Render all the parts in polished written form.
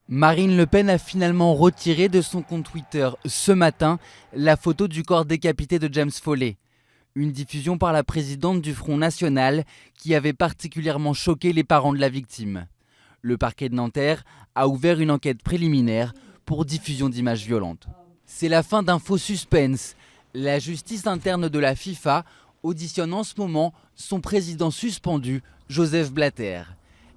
Marine Le Pen a finalement retiré de son compte Twitter ce matin la photo du corps décapité de James Foley. Une diffusion par la présidente du Front National qui avait particulièrement choqué les parents de la victime. Le parquet de Nanterre a ouvert une enquête préliminaire pour diffusion d'images violentes. C'est la fin d'un faux suspense. La justice interne de la FIFA auditionne en ce moment son président suspendu, Joseph Blatter.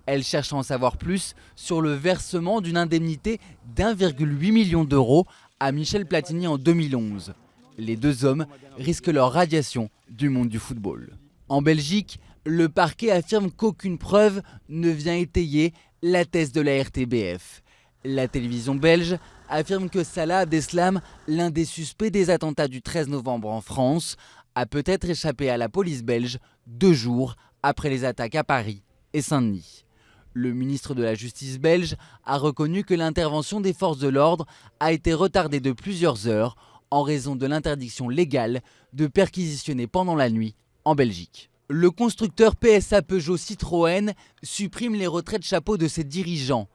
Elle cherche à en savoir plus sur le versement d'une indemnité d'1,8 million d'euros à Michel Platini en 2011. Les deux hommes risquent leur radiation du monde du football. En Belgique, le parquet affirme qu'aucune preuve ne vient étayer la thèse de la RTBF. La télévision belge affirme que Salah Abdeslam, l'un des suspects des attentats du 13 novembre en France, a peut-être échappé à la police belge 2 jours après les attaques à Paris et Saint-Denis. Le ministre de la Justice belge a reconnu que l'intervention des forces de l'ordre a été retardée de plusieurs heures en raison de l'interdiction légale de perquisitionner pendant la nuit en Belgique. Le constructeur PSA Peugeot Citroën supprime les retraits de chapeau de ses dirigeants.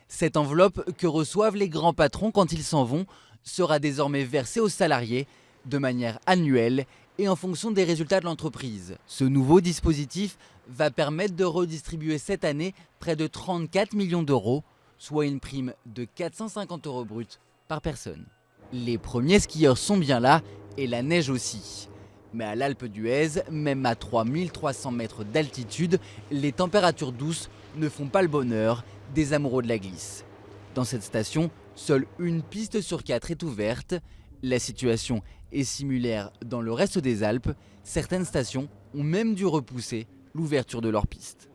Cette enveloppe que reçoivent les grands patrons quand ils s'en vont sera désormais versée aux salariés de manière annuelle et en fonction des résultats de l'entreprise. Ce nouveau dispositif va permettre de redistribuer cette année près de 34 millions d'euros, soit une prime de 450 € brut par personne. Les premiers skieurs sont bien là et la neige aussi. Mais à l'Alpe d'Huez, même à 3300 mètres d'altitude, les températures douces ne font pas le bonheur des amoureux de la glisse. Dans cette station, seule une piste sur 4 est ouverte. La situation est similaire dans le reste des Alpes. Certaines stations ont même dû repousser l'ouverture de leurs pistes.